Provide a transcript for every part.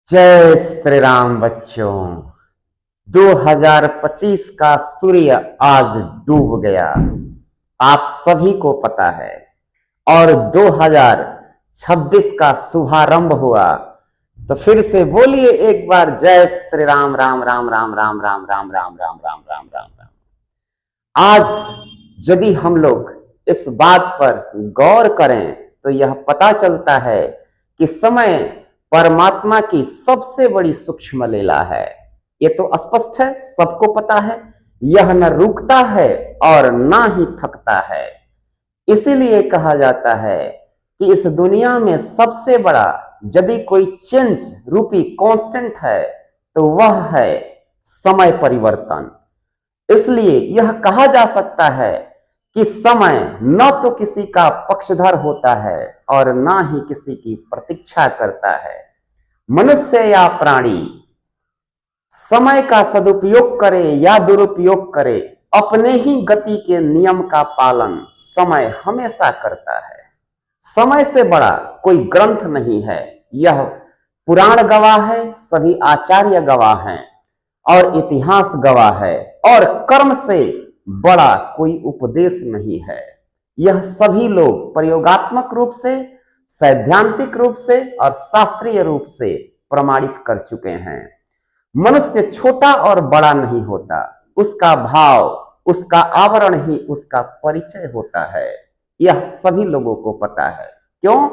जय श्री राम बच्चों। 2025 का सूर्य आज डूब गया, आप सभी को पता है। और 2026 का शुभारंभ हुआ। तो फिर से बोलिए एक बार, जय श्री राम राम राम राम राम राम राम राम राम राम राम राम राम। आज यदि हम लोग इस बात पर गौर करें तो यह पता चलता है कि समय परमात्मा की सबसे बड़ी सूक्ष्म लीला है। ये तो स्पष्ट है, सबको पता है। यह न रुकता है और ना ही थकता है। इसीलिए कहा जाता है कि इस दुनिया में सबसे बड़ा यदि कोई चेंज रूपी कांस्टेंट है तो वह है समय परिवर्तन। इसलिए यह कहा जा सकता है कि समय न तो किसी का पक्षधर होता है और ना ही किसी की प्रतीक्षा करता है। मनुष्य या प्राणी समय का सदुपयोग करे या दुरुपयोग करे, अपने ही गति के नियम का पालन समय हमेशा करता है। समय से बड़ा कोई ग्रंथ नहीं है। यह पुराण गवाह है, सभी आचार्य गवाह हैं और इतिहास गवाह है, और कर्म से बड़ा कोई उपदेश नहीं है। यह सभी लोग प्रयोगात्मक रूप से, सैद्धांतिक रूप से और शास्त्रीय रूप से प्रमाणित कर चुके हैं। मनुष्य छोटा और बड़ा नहीं होता, उसका भाव, उसका आवरण ही उसका परिचय होता है। यह सभी लोगों को पता है। क्यों?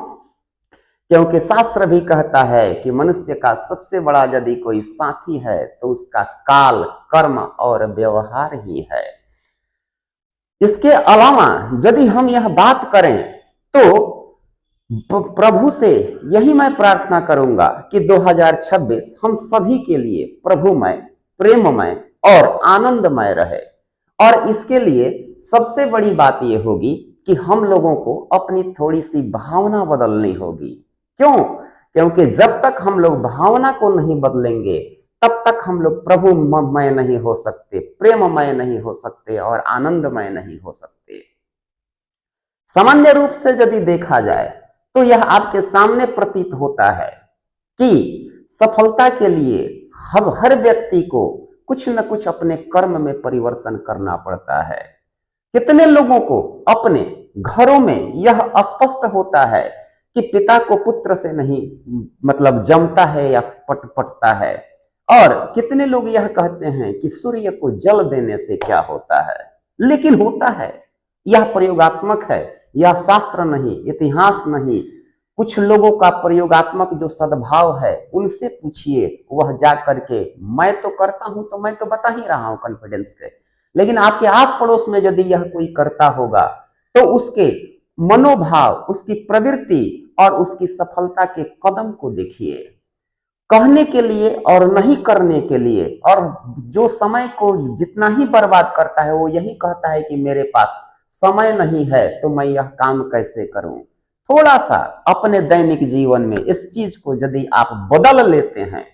क्योंकि शास्त्र भी कहता है कि मनुष्य का सबसे बड़ा यदि कोई साथी है तो उसका काल, कर्म और व्यवहार ही है। इसके अलावा यदि हम यह बात करें तो प्रभु से यही मैं प्रार्थना करूंगा कि 2026 हम सभी के लिए प्रभुमय, प्रेममय और आनंदमय रहे। और इसके लिए सबसे बड़ी बात यह होगी कि हम लोगों को अपनी थोड़ी सी भावना बदलनी होगी। क्यों? क्योंकि जब तक हम लोग भावना को नहीं बदलेंगे तब तक हम लोग प्रभुमय नहीं हो सकते, प्रेममय नहीं हो सकते और आनंदमय नहीं हो सकते। सामान्य रूप से यदि देखा जाए तो यह आपके सामने प्रतीत होता है कि सफलता के लिए हर व्यक्ति को कुछ न कुछ अपने कर्म में परिवर्तन करना पड़ता है। कितने लोगों को अपने घरों में यह स्पष्ट होता है कि पिता को पुत्र से नहीं जमता है या पटता है, और कितने लोग यह कहते हैं कि सूर्य को जल देने से क्या होता है, लेकिन होता है। यह प्रयोगात्मक है, यह शास्त्र नहीं, इतिहास नहीं। कुछ लोगों का प्रयोगात्मक जो सद्भाव है उनसे पूछिए, वह जा करके मैं तो करता हूं तो मैं तो बता ही रहा हूं कॉन्फिडेंस के, लेकिन आपके आस पड़ोस में यदि यह कोई करता होगा तो उसके मनोभाव, उसकी प्रवृत्ति और उसकी सफलता के कदम को देखिए। कहने के लिए और नहीं करने के लिए, और जो समय को जितना ही बर्बाद करता है वो यही कहता है कि मेरे पास समय नहीं है तो मैं यह काम कैसे करूं। थोड़ा सा अपने दैनिक जीवन में इस चीज को यदि आप बदल लेते हैं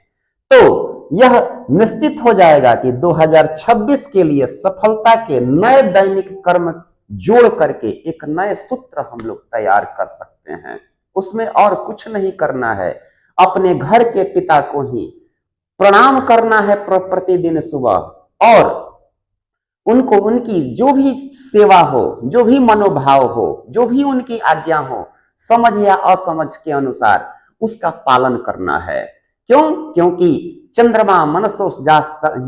तो यह निश्चित हो जाएगा कि 2026 के लिए सफलता के नए दैनिक कर्म जोड़ करके एक नए सूत्र हम लोग तैयार कर सकते हैं। उसमें और कुछ नहीं करना है, अपने घर के पिता को ही प्रणाम करना है प्रतिदिन सुबह, और उनको उनकी जो भी सेवा हो, जो भी मनोभाव हो, जो भी उनकी आज्ञा हो, समझ या असमझ के अनुसार उसका पालन करना है। क्यों? क्योंकि चंद्रमा मनसो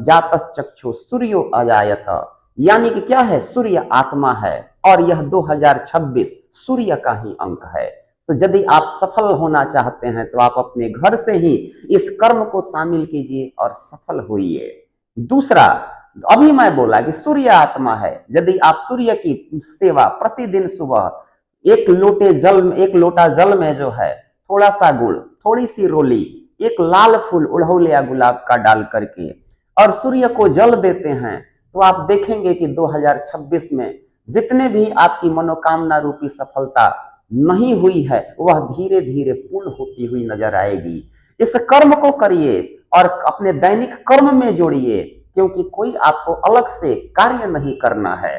जातश्चक्षु सूर्यो अजायत, यानी कि क्या है? सूर्य आत्मा है और यह 2026 सूर्य का ही अंक है। तो यदि आप सफल होना चाहते हैं तो आप अपने घर से ही इस कर्म को शामिल कीजिए और सफल होइए। दूसरा, अभी मैं बोला कि सूर्य आत्मा है। यदि आप सूर्य की सेवा प्रतिदिन सुबह एक लोटा जल में जो है थोड़ा सा गुड़, थोड़ी सी रोली, एक लाल फूल उड़हुल या गुलाब का डाल करके और सूर्य को जल देते हैं तो आप देखेंगे कि 2026 में जितने भी आपकी मनोकामना रूपी सफलता नहीं हुई है वह धीरे धीरे पूर्ण होती हुई नजर आएगी। इस कर्म को करिए और अपने दैनिक कर्म में जोड़िए, क्योंकि कोई आपको अलग से कार्य नहीं करना है।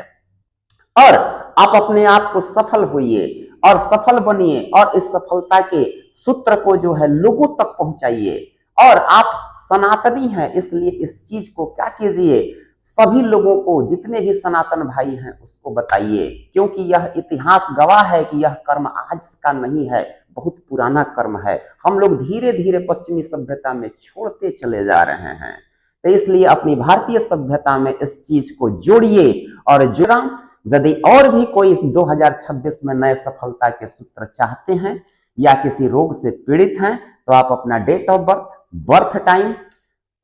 और आप अपने आप को सफल होइए और सफल बनिए और इस सफलता के सूत्र को जो है लोगों तक पहुंचाइए और आप सनातनी हैं, इसलिए इस चीज को क्या कीजिए, सभी लोगों को, जितने भी सनातन भाई हैं उसको बताइए, क्योंकि यह इतिहास गवाह है कि यह कर्म आज का नहीं है, बहुत पुराना कर्म है। हम लोग धीरे धीरे पश्चिमी सभ्यता में छोड़ते चले जा रहे हैं। तो इसलिए अपनी भारतीय सभ्यता में इस चीज को जोड़िए और जुड़ा। यदि और भी कोई 2026 में नए सफलता के सूत्र चाहते हैं या किसी रोग से पीड़ित हैं, तो आप अपना date of birth, birth time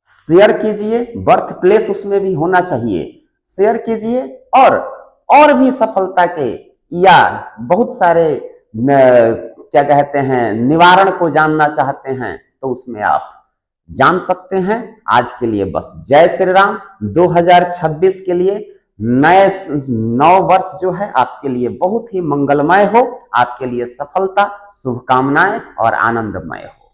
share कीजिए, बर्थ प्लेस उसमें भी होना चाहिए, शेयर कीजिए। और भी सफलता के या बहुत सारे क्या कहते हैं निवारण को जानना चाहते हैं तो उसमें आप जान सकते हैं। आज के लिए बस जय श्री राम। 2026 के लिए नए नव वर्ष जो है आपके लिए बहुत ही मंगलमय हो, आपके लिए सफलता, शुभकामनाएं और आनंदमय हो।